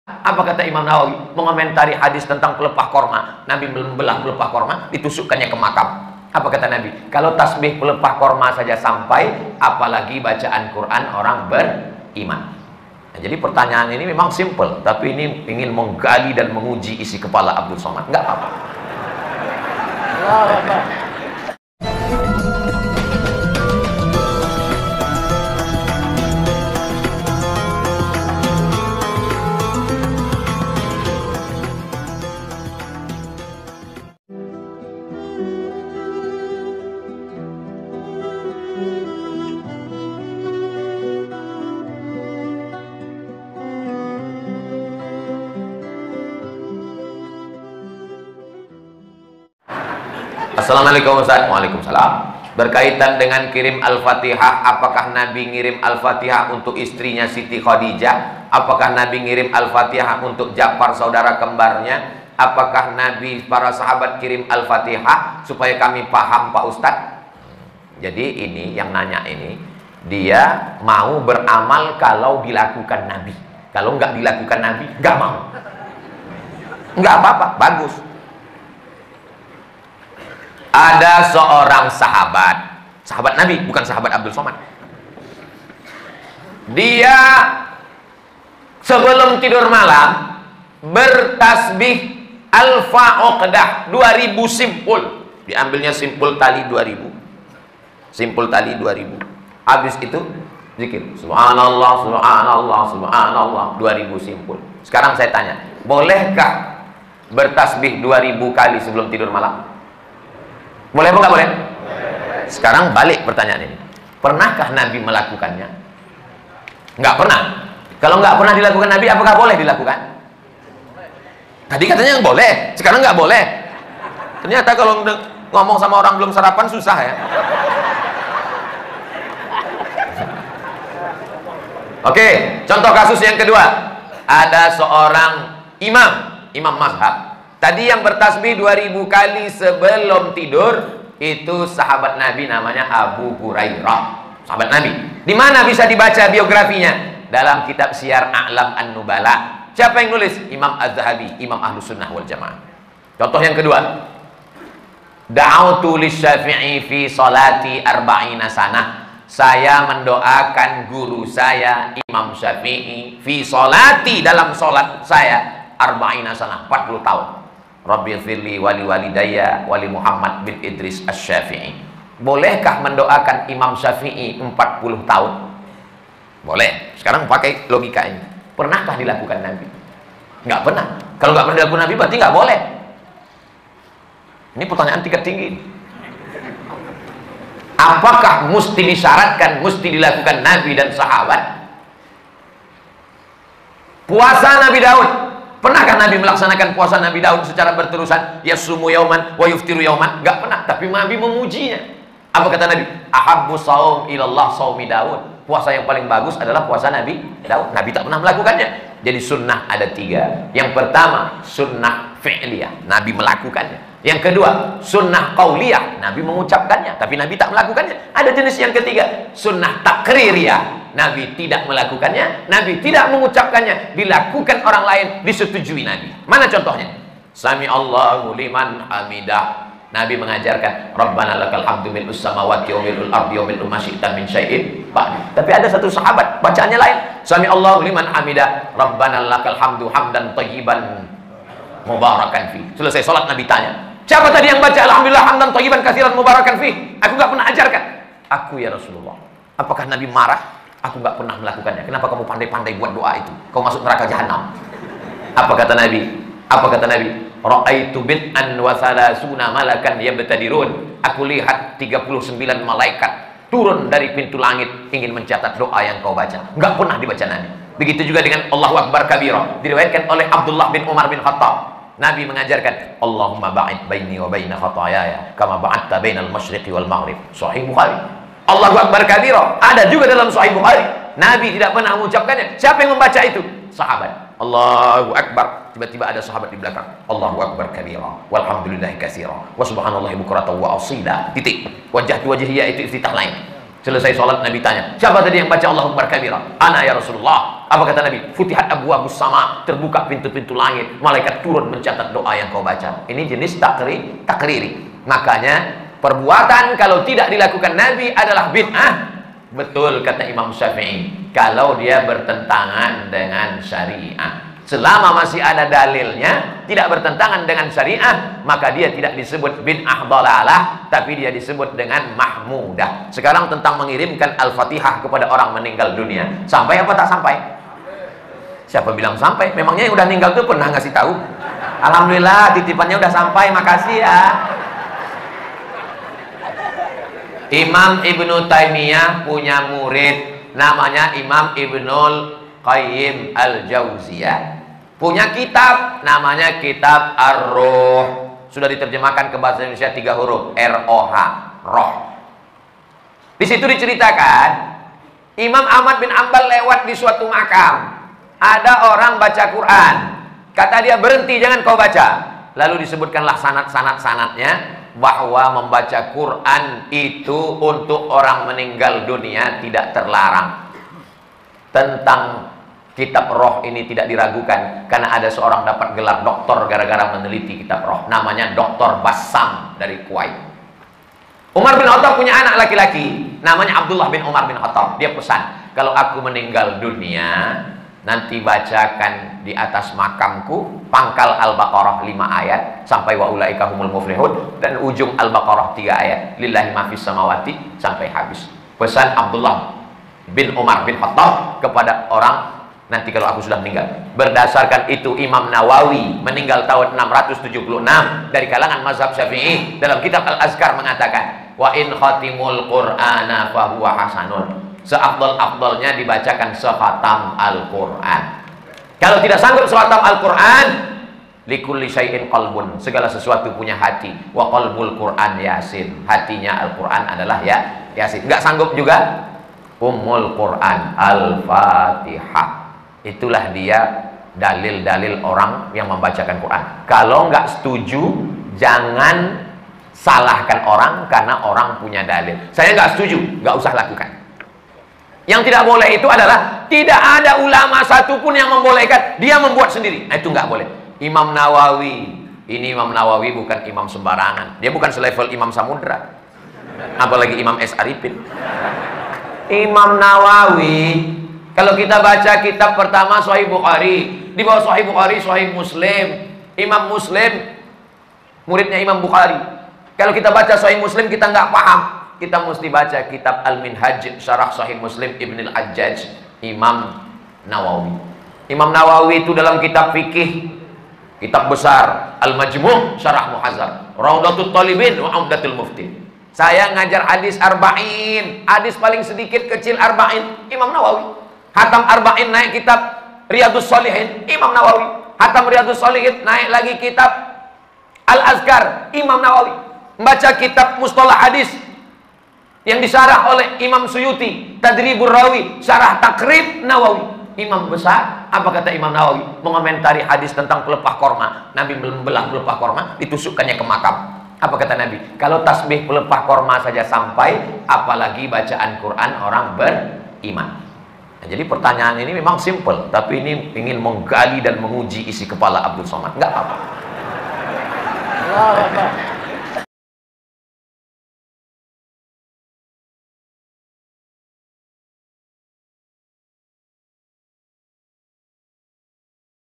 Apa kata Imam Nawawi mengomentari hadis tentang pelepah korma? Nabi membelah pelepah korma, ditusukkannya ke makam. Apa kata Nabi? Kalau tasbih pelepah korma saja sampai, apalagi bacaan Quran orang beriman. Nah, jadi pertanyaan ini memang simple, tapi ini ingin menggali dan menguji isi kepala Abdul Somad. Enggak apa-apa. Assalamualaikum Ustaz. Waalaikumsalam. Berkaitan dengan kirim Al-Fatihah, apakah Nabi ngirim Al-Fatihah untuk istrinya Siti Khadijah? Apakah Nabi ngirim Al-Fatihah untuk Ja'far saudara kembarnya? Apakah Nabi para sahabat kirim Al-Fatihah? Supaya kami paham Pak Ustadz. Jadi ini yang nanya ini, dia mau beramal kalau dilakukan Nabi. Kalau nggak dilakukan Nabi, nggak mau. Nggak apa-apa, bagus. Ada seorang sahabat Nabi, bukan sahabat Abdul Somad. Dia sebelum tidur malam bertasbih Al-Fa'uqdah 2000 simpul. Diambilnya simpul tali 2000. Simpul tali 2000. Habis itu zikir Subhanallah, Subhanallah, Subhanallah 2000 simpul. Sekarang saya tanya, bolehkah bertasbih 2000 kali sebelum tidur malam? Boleh apa nggak boleh? Sekarang balik pertanyaan ini. Pernahkah Nabi melakukannya? Nggak pernah. Kalau nggak pernah dilakukan Nabi, apakah boleh dilakukan? Tadi katanya boleh, sekarang nggak boleh. Ternyata kalau ngomong sama orang belum sarapan susah ya. Oke, contoh kasus yang kedua. Ada seorang imam mazhab. Tadi yang bertasbih 2000 kali sebelum tidur itu sahabat Nabi, namanya Abu Hurairah. Sahabat Nabi. Di mana bisa dibaca biografinya? Dalam kitab Syiar A'lam An-Nubala. Siapa yang nulis? Imam Az-Zahabi, Imam Ahlus Sunnah wal Jamaah. Contoh yang kedua. Da'autu lisyafi'i fi salati arba'ina sanah. Saya mendoakan guru saya Imam Syafi'i fi salati, dalam salat saya arba'ina sanah, 40 tahun. Rabbi firli wali walidayya wali Muhammad bin Idris Asy-Syafi'i. Bolehkah mendoakan Imam Syafi'i 40 tahun? Boleh. Sekarang pakai logika ini. Pernahkah dilakukan Nabi? Nggak pernah. Kalau nggak pernah dilakukan Nabi berarti nggak boleh. Ini pertanyaan tingkat tinggi. Apakah mesti disyaratkan, mesti dilakukan Nabi dan sahabat? Puasa Nabi Daud. Pernahkah Nabi melaksanakan puasa Nabi Daud secara berterusan? Yasumu yauman wa yuftiru yauman? Enggak pernah, tapi Nabi memujinya. Apa kata Nabi? Ahabbu shaum ilallah shaumi Daud. Puasa yang paling bagus adalah puasa Nabi Daud. Nabi tak pernah melakukannya. Jadi sunnah ada 3. Yang pertama, sunnah fi'liyah. Nabi melakukannya. Yang kedua, sunnah qauliyah. Nabi mengucapkannya, tapi Nabi tak melakukannya. Ada jenis yang ketiga, sunnah takririyah. Nabi tidak melakukannya, Nabi tidak mengucapkannya, dilakukan orang lain, disetujui Nabi. Mana contohnya? Sami Allahu liman hamidah. Nabi mengajarkan Rabbana lakal hamdu mil'us samawati wa mil'ul ardi wa mil'u ma syi'ta min syai'in ba'd. Tapi ada satu sahabat bacaannya lain. Sami Allahu liman hamidah. Rabbana lakal hamdu hamdan thayyiban mubarakan fi. Selesai salat Nabi tanya, siapa tadi yang baca alhamdulillah hamdan thayyiban katsiran mubarakan fi? Aku enggak pernah ajarkan. Aku ya Rasulullah. Apakah Nabi marah? Aku nggak pernah melakukannya. Kenapa kamu pandai-pandai buat doa itu? Kau masuk neraka jahanam. Apa kata Nabi? Apa kata Nabi? Ra'aitu bid'an wa salasuna malakan yabtadirun. Aku lihat 39 malaikat turun dari pintu langit ingin mencatat doa yang kau baca. Nggak pernah dibaca Nabi. Begitu juga dengan Allahu Akbar kabira. Diriwayatkan oleh Abdullah bin Umar bin Khattab. Nabi mengajarkan Allahumma ba'id baini wa baina khatayaya kama ba'adta bainal masyriqi wal maghrib. Sahih Bukhari. Allahu Akbar kabira ada juga dalam Sahih Bukhari. Nabi tidak pernah mengucapkannya. Siapa yang membaca itu? Sahabat. Allahu Akbar. Tiba-tiba ada sahabat di belakang. Allahu Akbar kabira walhamdulillahi katsira wa subhanallahi bukratan wa asila. Titik. Wajah wajhiyya itu iftitah lain. Selesai salat Nabi tanya, siapa tadi yang baca Allahu Akbar kabira? Ana ya Rasulullah. Apa kata Nabi? Futihat abwabus sama, terbuka pintu-pintu langit, malaikat turun mencatat doa yang kau baca. Ini jenis takriri. Makanya perbuatan kalau tidak dilakukan Nabi adalah bid'ah. Betul kata Imam Syafi'i, kalau dia bertentangan dengan syariah. Selama masih ada dalilnya, tidak bertentangan dengan syariah, maka dia tidak disebut bid'ah dhalalah, tapi dia disebut dengan mahmudah. Sekarang tentang mengirimkan Al-Fatihah kepada orang meninggal dunia. Sampai apa tak sampai? Siapa bilang sampai? Memangnya yang udah meninggal tuh pernah ngasih tahu? Alhamdulillah titipannya udah sampai, makasih ya. Imam Ibnu Taimiyah punya murid namanya Imam Ibnul Qayyim Al-Jauziyah. Punya kitab namanya Kitab Ar-Ruh. Sudah diterjemahkan ke bahasa Indonesia 3 huruf, R-O-H, roh. Di situ diceritakan Imam Ahmad bin Ambal lewat di suatu makam. Ada orang baca Quran. Kata dia, berhenti, jangan kau baca. Lalu disebutkanlah sanad-sanadnya bahwa membaca Quran itu untuk orang meninggal dunia tidak terlarang. Tentang kitab roh ini tidak diragukan, karena ada seorang dapat gelar doktor gara-gara meneliti kitab roh, namanya Dr. Bassam dari Kuwait. Umar bin Khattab punya anak laki-laki namanya Abdullah bin Umar bin Khattab. Dia pesan, kalau aku meninggal dunia, nanti bacakan di atas makamku pangkal Al-Baqarah 5 ayat sampai wa ulaika humul muflihun, dan ujung Al-Baqarah 3 ayat lillahi ma fis samawati sampai habis. Pesan Abdullah bin Umar bin Khattab kepada orang, nanti kalau aku sudah meninggal. Berdasarkan itu Imam Nawawi meninggal tahun 676 dari kalangan mazhab Syafi'i, dalam kitab Al-Azkar mengatakan, wa in khatimul Qur'ana fahuwa hasanun. Seafdal-afdalnya dibacakan sekhatam Al-Quran. Kalau tidak sanggup sekhatam Al-Quran, likulli syai'in qalbun, segala sesuatu punya hati. Wa qalbul Quran Yasin, hatinya Al-Quran adalah Yasin. Enggak sanggup juga Ummul Quran Al-Fatihah. Itulah dia dalil-dalil orang yang membacakan Quran. Kalau nggak setuju, jangan salahkan orang karena orang punya dalil. Saya nggak setuju, nggak usah lakukan. Yang tidak boleh itu adalah tidak ada ulama satupun yang membolehkan, dia membuat sendiri. Nah, itu nggak boleh. Imam Nawawi, ini Imam Nawawi bukan imam sembarangan. Dia bukan selevel Imam Samudra, apalagi Imam S. Arifin. Imam Nawawi, kalau kita baca kitab pertama Sahih Bukhari, di bawah Sahih Bukhari Sahih Muslim. Imam Muslim muridnya Imam Bukhari. Kalau kita baca Sahih Muslim kita nggak paham, kita mesti baca kitab Al-Minhaj Syarah Sahih Muslim Ibn Al-Hajjaj Imam Nawawi. Imam Nawawi itu dalam kitab fikih, kitab besar Al-Majmu' Syarah Muhazzab, Raudatul Talibin wa Umdatul Mufti. Saya ngajar hadis arba'in, hadis paling sedikit kecil arba'in, Imam Nawawi. Hatam arba'in naik kitab Riyadhus Shalihin, Imam Nawawi. Hatam Riyadhus Shalihin naik lagi kitab Al-Azkar, Imam Nawawi. Membaca kitab Mustalah Hadis yang disyarah oleh Imam Suyuti, Tadribur Rawi, Syarah Takrib Nawawi. Imam besar. Apa kata Imam Nawawi? Mengomentari hadis tentang pelepah korma. Nabi membelah pelepah korma, ditusukkannya ke makam. Apa kata Nabi? Kalau tasbih pelepah korma saja sampai, apalagi bacaan Quran orang beriman. Nah, jadi pertanyaan ini memang simple, tapi ini ingin menggali dan menguji isi kepala Abdul Somad. Enggak apa-apa.